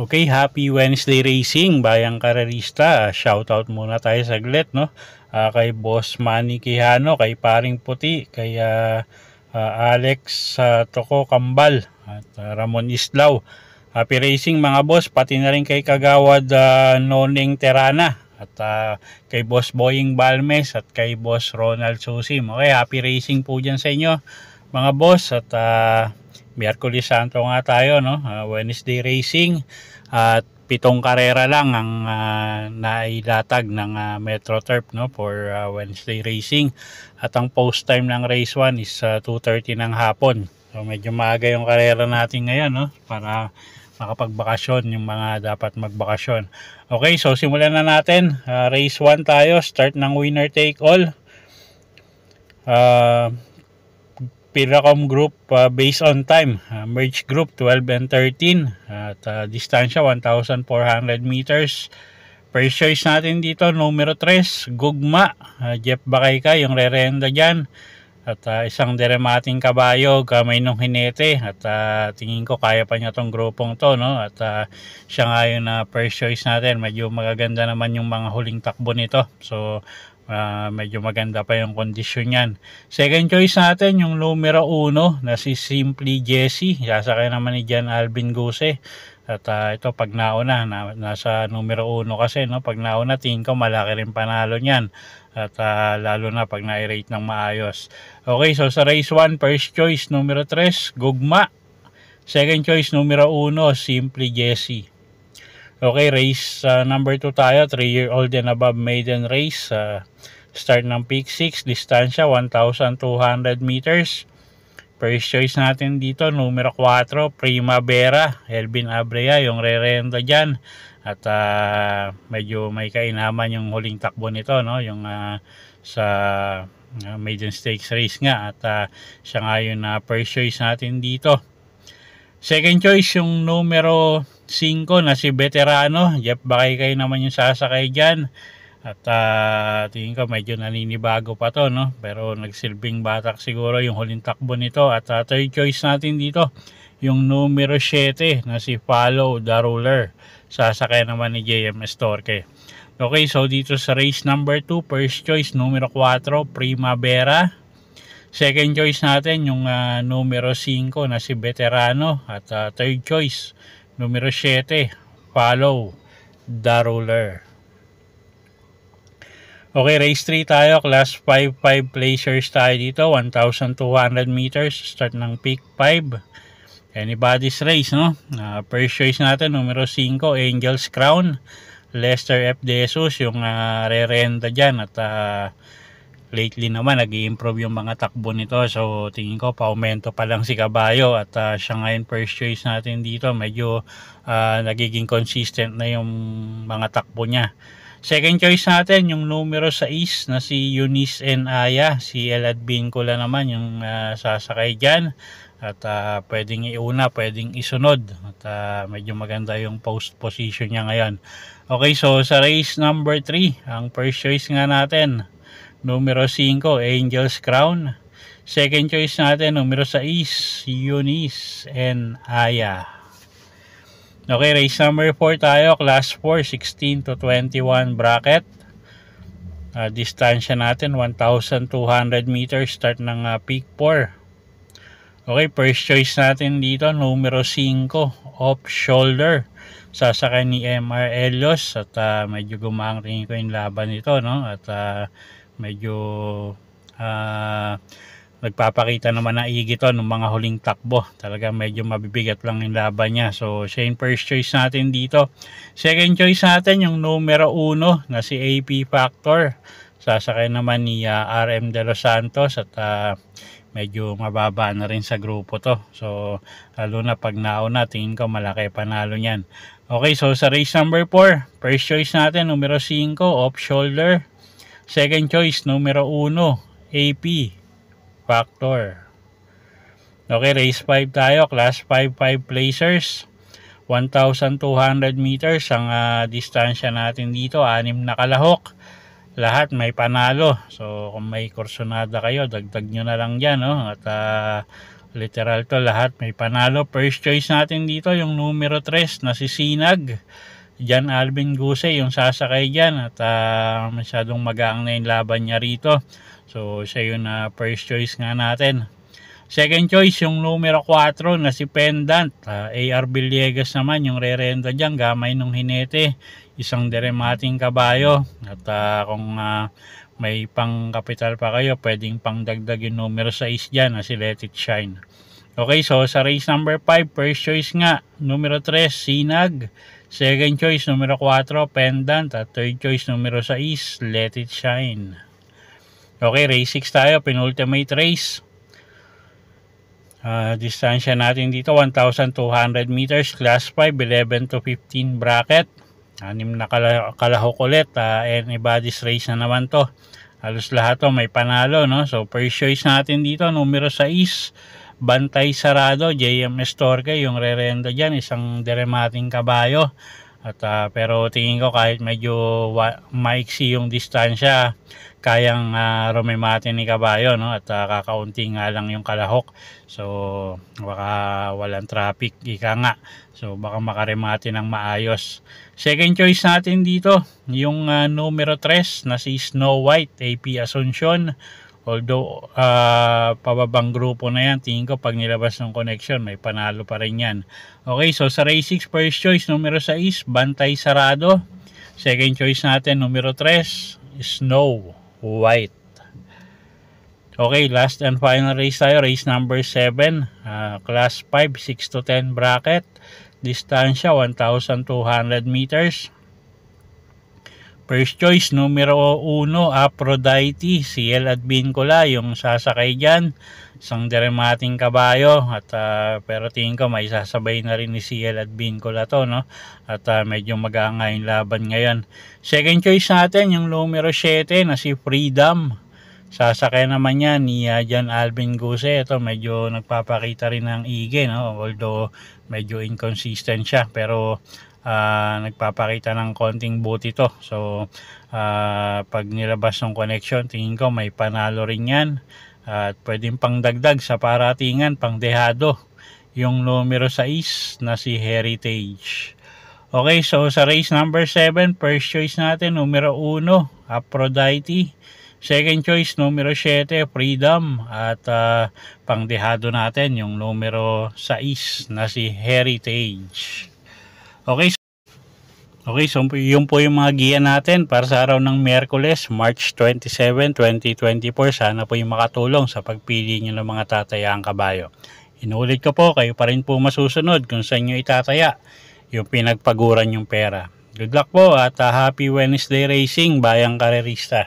Okay, happy Wednesday racing, bayang karerista. Shoutout muna tayo saglit, no? Kay Boss Manny Quijano, kay Paring Puti, kay Alex Toko Kambal, at Ramon Islao. Happy racing mga boss, pati na rin kay Kagawad Noneng Terana, at kay Boss Boying Balmes, at kay Boss Ronald Susim. Okay, happy racing po dyan sa inyo mga boss. At Miyerkules Santo nga tayo, no? Wednesday racing, at 7 karera lang ang nailatag ng Metro Turf, no, for Wednesday racing. At ang post time ng race 1 is 2:30 ng hapon. So medyo maaga yung karera natin ngayon, no, para makapagbakasyon yung mga dapat magbakasyon. Okay, so simulan na natin. Race 1 tayo, start ng winner take all. Piracom Group based on time, merge group 12 and 13, at distansya 1,400 meters. First choice natin dito, numero 3, Gugma, Jeff Bakayka yung re-renda dyan, at isang deremating kabayo, gamay nung hinete, at tingin ko kaya pa niya tong grupong to, no? At siya nga yung first choice natin. Medyo magaganda naman yung mga huling takbo nito, so medyo maganda pa yung kondisyon yan. Second choice natin yung numero 1 na si Simply Jesse, sasakay naman ni Jan Alvin Guse. At ito pag nauna, nasa numero 1 kasi, no? Pag nauna, tingin ko malaki rin panalo niyan, at lalo na pag na-rate ng maayos. Okay, so sa race 1, first choice numero 3, Gugma. Second choice numero 1, Simply Jesse. Okay, race number 2 tayo, 3-year-old and above maiden race. Start ng peak 6, distansya 1,200 meters. First choice natin dito, numero 4, Primavera, Elvin Abrea yung re-renta dyan. At medyo may kainaman yung huling takbo nito, no? Yung sa maiden stakes race nga. At siya nga yung first choice natin dito. Second choice yung numero 5 na si Veterano, Jeff Bakayka naman yung sasakay dyan. At tingin ko medyo naninibago pa to, no? Pero nagsilbing batak siguro yung huling takbo nito. At third choice natin dito, yung numero 7 na si Follow the Ruler, sasakay naman ni JMS Torque. Okay, so dito sa race number 2, first choice numero 4, Primavera. Second choice natin yung numero 5 na si Veterano. At third choice numero 7, Follow the Ruler. Okay, race 3 tayo, class 5 placers tayo dito, 1,200 meters, start ng peak 5. Anybody's race, no? First choice natin, numero 5, Angel's Crown, Lester F. De Jesus yung re-renta dyan. At lately naman nag-i-improve yung mga takbo nito, so tingin ko pa-aumento pa lang si kabayo. At siya ngayon first choice natin dito, medyo nagiging consistent na yung mga takbo niya. Second choice natin yung numero 6 na si Eunice N. Aya, si Elad Bincula naman yung sasakay dyan. At pwedeng iuna, pwedeng isunod, at medyo maganda yung post position niya ngayon. Okay, so sa race number 3, ang first choice nga natin, numero 5, Angel's Crown. Second choice natin, numero 6, Eunice N. Aya. Okay, race number 4 tayo, class 4, 16 to 21 bracket. Distansya natin, 1,200 meters, start ng peak 4. Okay, first choice natin dito, numero 5, Off Shoulder, sasakay ni MR Elios. At medyo gumaang tingin ko yung laban nito, no? At medyo nagpapakita naman na igito ng mga huling takbo. Talaga medyo mabibigat lang yung laban niya. So siya yung first choice natin dito. Second choice natin yung numero 1 na si AP Factor, sasakay naman ni RM De Los Santos. At medyo mababa na rin sa grupo to, so lalo na pag nauna, tingin ko malaki panalo niyan. Okay, so sa race number 4, first choice natin numero 5, Off Shoulder. Second choice numero 1, AP Factor. Okay, race 5 tayo. Class 5 placers. 1,200 meters ang distansya natin dito. 6 na kalahok. Lahat may panalo. So, kung may kursonada kayo, dagdag nyo na lang dyan. No? At literal to, lahat may panalo. First choice natin dito, yung numero 3 na si Sinag. Jan Alvin Guse, yung sasakay dyan. At masyadong magaang na yung laban niya rito. So, siya yung first choice nga natin. Second choice, yung numero 4 na si Pendant. AR Villegas naman, yung re-renta dyan, gamay nung hinete. Isang deremating kabayo. At kung may pang kapital pa kayo, pwedeng pang dagdag yung numero 6 dyan na si Let It Shine. Okay, so sa race number 5, first choice nga, numero 3, Sinag. Second choice, numero 4, Pendant. At third choice, numero 6, Let It Shine. Okay, race 6 tayo, penultimate race. Distansya natin dito 1,200 meters, class 5, 11 to 15 bracket. 6 na kalahok ulit. Anybody's race na naman to. Halos lahat to may panalo, no? So first choice natin dito, numero 6, Bantay Sarado, JMS Torque, yung re-renda dyan, isang deremating kabayo. At pero tingin ko kahit medyo maiksi yung distansya, kayang rumemate ni kabayo, no? At kakaunti nga lang yung kalahok. So baka walang traffic, ika nga. So baka makaremate ng maayos. Second choice natin dito, yung numero 3 na si Snow White, AP Asuncion. Although pababang grupo na yan, tingin ko pag nilabas ng connection may panalo pa rin yan. Okay, so sa race 6, first choice numero 6, Bantay Sarado. Second choice natin numero 3, Snow White. Okay, last and final race tayo, race number 7, class 5, 6 to 10 bracket. Distansya 1,200 meters. First choice, numero 1, Aphrodite, CL at Vincula, yung sasakay dyan. Isang deremating kabayo. At, pero tingin ko may sasabay na rin ni CL at Vincula to, no? At medyo mag-aanga yung laban ngayon. Second choice natin, yung numero 7 na si Freedom. Sasakay naman yan ni Jan Alvin Guse. Ito medyo nagpapakita rin ng ige, no? Although medyo inconsistent siya. Pero nagpapakita ng konting buti to. So pag nilabas ng connection, tingin ko may panalo rin yan. At pwedeng pang dagdag sa paratingan, pang dehado, yung numero 6 na si Heritage. Okay, so sa race number 7, first choice natin numero 1, Aphrodite. Second choice numero 7, Freedom. At pang dehado natin yung numero 6 na si Heritage. Okay, so yun po yung mga giya natin para sa araw ng Miyerkules, March 27, 2024. Sana po yung makatulong sa pagpili nyo ng mga tatayaang kabayo. Inuulit ko po, kayo pa rin po masusunod kung saan nyo itataya yung pinagpaguran yung pera. Good luck po at happy Wednesday racing, bayang karerista.